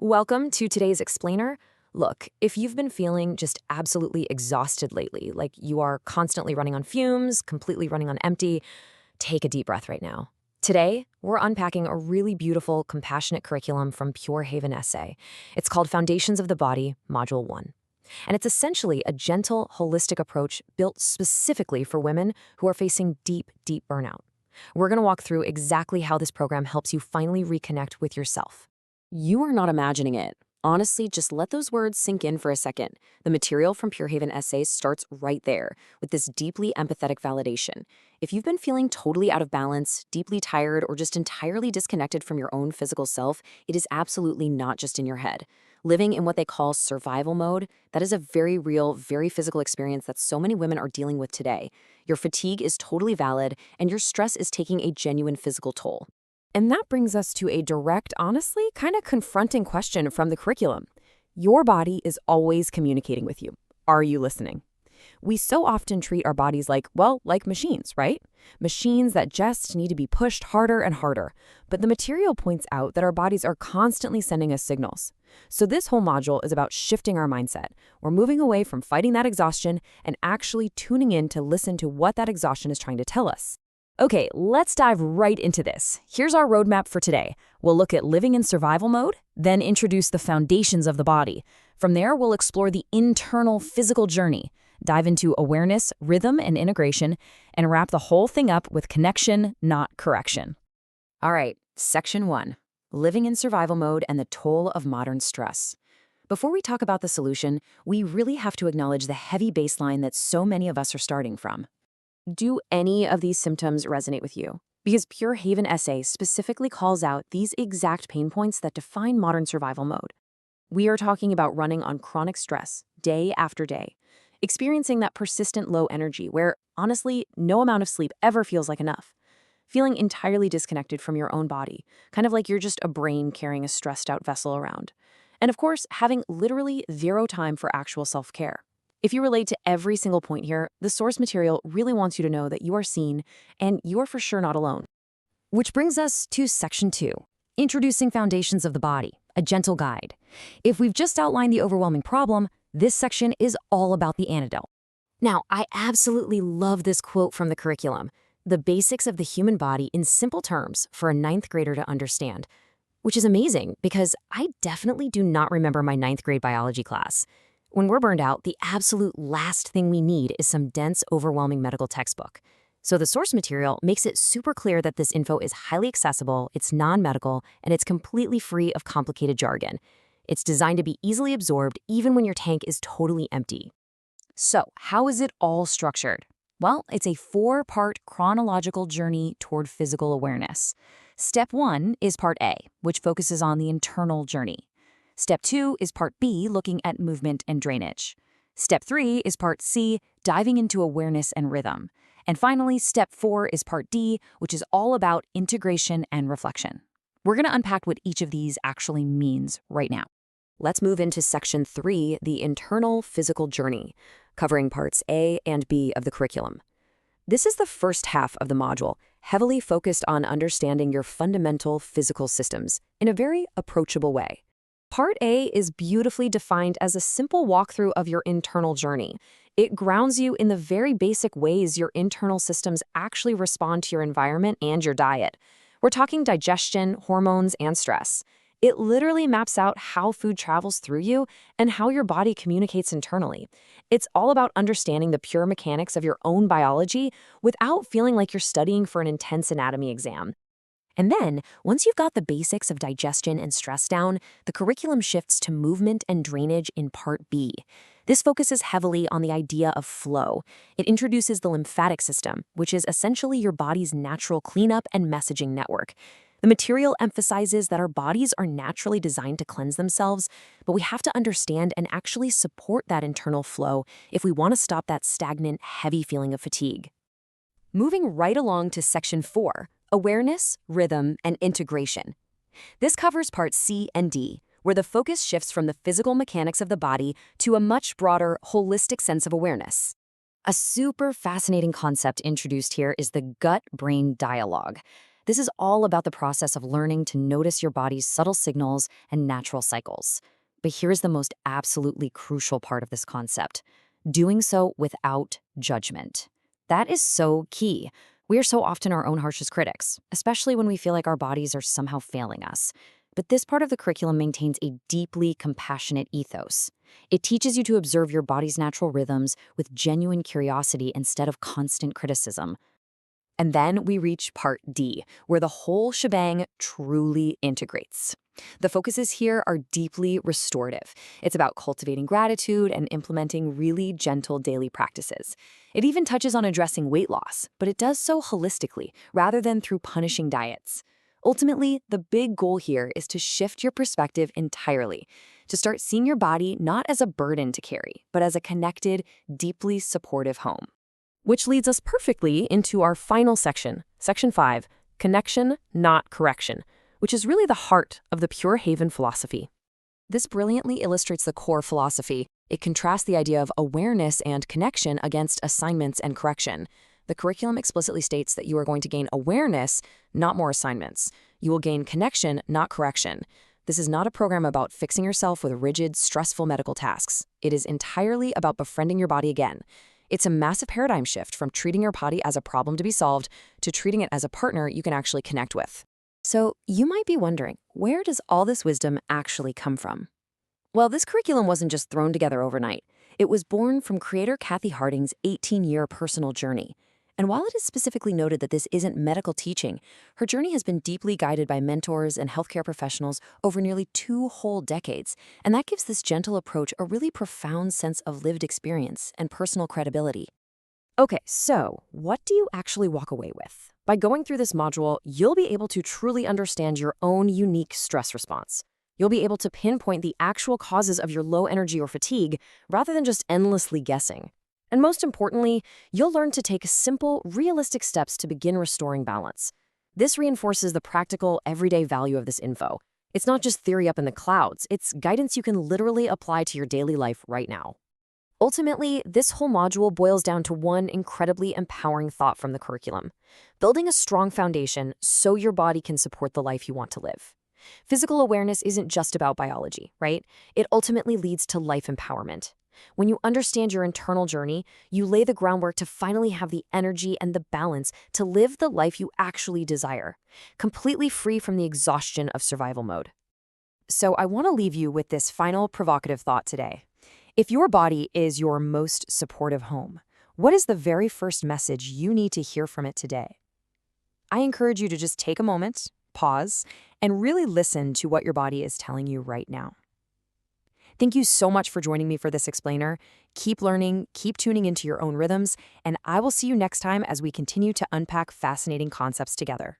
Welcome to today's explainer. Look, if you've been feeling just absolutely exhausted lately, like you are constantly running on fumes, completely running on empty, take a deep breath right now. Today, we're unpacking a really beautiful, compassionate curriculum from PureHaven-SA. It's called Foundations of the Body, Module 1. And it's essentially a gentle, holistic approach built specifically for women who are facing deep burnout. We're going to walk through exactly how this program helps you finally reconnect with yourself. You are not imagining it. Honestly, just let those words sink in for a second. The material from PureHaven-SA starts right there, with this deeply empathetic validation. If you've been feeling totally out of balance, deeply tired, or just entirely disconnected from your own physical self, it is absolutely not just in your head. Living in what they call survival mode, that is a very real, very physical experience that so many women are dealing with today. Your fatigue is totally valid, and your stress is taking a genuine physical toll. And that brings us to a direct, honestly, kind of confronting question from the curriculum. Your body is always communicating with you. Are you listening? We so often treat our bodies like machines, right? Machines that just need to be pushed harder and harder. But the material points out that our bodies are constantly sending us signals. So this whole module is about shifting our mindset. We're moving away from fighting that exhaustion and actually tuning in to listen to what that exhaustion is trying to tell us. Okay, let's dive right into this. Here's our roadmap for today. We'll look at living in survival mode, then introduce the foundations of the body. From there, we'll explore the internal physical journey, dive into awareness, rhythm, and integration, and wrap the whole thing up with connection, not correction. All right, Section 1, living in survival mode and the toll of modern stress. Before we talk about the solution, we really have to acknowledge the heavy baseline that so many of us are starting from. Do any of these symptoms resonate with you? Because PureHaven-SA specifically calls out these exact pain points that define modern survival mode. We are talking about running on chronic stress, day after day, experiencing that persistent low energy where, honestly, no amount of sleep ever feels like enough, feeling entirely disconnected from your own body, kind of like you're just a brain carrying a stressed out vessel around. And of course, having literally zero time for actual self-care. If you relate to every single point here, the source material really wants you to know that you are seen and you are for sure not alone. Which brings us to Section 2, Introducing Foundations of the Body, a gentle guide. If we've just outlined the overwhelming problem, this section is all about the antidote. Now, I absolutely love this quote from the curriculum, the basics of the human body in simple terms for a ninth grader to understand, which is amazing because I definitely do not remember my ninth grade biology class. When we're burned out, the absolute last thing we need is some dense, overwhelming medical textbook. So the source material makes it super clear that this info is highly accessible, it's non-medical, and it's completely free of complicated jargon. It's designed to be easily absorbed even when your tank is totally empty. So how is it all structured? Well, it's a 4-part chronological journey toward physical awareness. Step 1 is Part A, which focuses on the internal journey. Step 2 is Part B, looking at movement and drainage. Step 3 is Part C, diving into awareness and rhythm. And finally, Step 4 is Part D, which is all about integration and reflection. We're going to unpack what each of these actually means right now. Let's move into Section 3, the internal physical journey, covering Parts A and B of the curriculum. This is the first half of the module, heavily focused on understanding your fundamental physical systems in a very approachable way. Part A is beautifully defined as a simple walkthrough of your internal journey. It grounds you in the very basic ways your internal systems actually respond to your environment and your diet. We're talking digestion, hormones, and stress. It literally maps out how food travels through you and how your body communicates internally. It's all about understanding the pure mechanics of your own biology without feeling like you're studying for an intense anatomy exam. And then, once you've got the basics of digestion and stress down, the curriculum shifts to movement and drainage in Part B. This focuses heavily on the idea of flow. It introduces the lymphatic system, which is essentially your body's natural cleanup and messaging network. The material emphasizes that our bodies are naturally designed to cleanse themselves, but we have to understand and actually support that internal flow if we want to stop that stagnant, heavy feeling of fatigue. Moving right along to Section 4, Awareness, Rhythm, and Integration. This covers Parts C and D, where the focus shifts from the physical mechanics of the body to a much broader, holistic sense of awareness. A super fascinating concept introduced here is the gut-brain dialogue. This is all about the process of learning to notice your body's subtle signals and natural cycles. But here's the most absolutely crucial part of this concept: doing so without judgment. That is so key. We are so often our own harshest critics, especially when we feel like our bodies are somehow failing us. But this part of the curriculum maintains a deeply compassionate ethos. It teaches you to observe your body's natural rhythms with genuine curiosity instead of constant criticism. And then we reach part D, where the whole shebang truly integrates. The focuses here are deeply restorative. It's about cultivating gratitude and implementing really gentle daily practices. It even touches on addressing weight loss, but it does so holistically, rather than through punishing diets. Ultimately, the big goal here is to shift your perspective entirely, to start seeing your body not as a burden to carry, but as a connected, deeply supportive home. Which leads us perfectly into our final section, Section 5, Connection, Not Correction, which is really the heart of the Pure Haven philosophy. This brilliantly illustrates the core philosophy. It contrasts the idea of awareness and connection against assignments and correction. The curriculum explicitly states that you are going to gain awareness, not more assignments. You will gain connection, not correction. This is not a program about fixing yourself with rigid, stressful medical tasks. It is entirely about befriending your body again. It's a massive paradigm shift from treating your body as a problem to be solved to treating it as a partner you can actually connect with. So you might be wondering, where does all this wisdom actually come from? Well, this curriculum wasn't just thrown together overnight. It was born from creator Kathy Harding's 18-year personal journey. And while it is specifically noted that this isn't medical teaching, her journey has been deeply guided by mentors and healthcare professionals over nearly 2 whole decades. And that gives this gentle approach a really profound sense of lived experience and personal credibility. Okay, so what do you actually walk away with? By going through this module, you'll be able to truly understand your own unique stress response. You'll be able to pinpoint the actual causes of your low energy or fatigue rather than just endlessly guessing. And most importantly, you'll learn to take simple, realistic steps to begin restoring balance. This reinforces the practical, everyday value of this info. It's not just theory up in the clouds, it's guidance you can literally apply to your daily life right now. Ultimately, this whole module boils down to one incredibly empowering thought from the curriculum: building a strong foundation so your body can support the life you want to live. Physical awareness isn't just about biology, right? It ultimately leads to life empowerment. When you understand your internal journey, you lay the groundwork to finally have the energy and the balance to live the life you actually desire, completely free from the exhaustion of survival mode. So I want to leave you with this final provocative thought today. If your body is your most supportive home, what is the very first message you need to hear from it today? I encourage you to just take a moment, pause, and really listen to what your body is telling you right now. Thank you so much for joining me for this explainer. Keep learning, keep tuning into your own rhythms, and I will see you next time as we continue to unpack fascinating concepts together.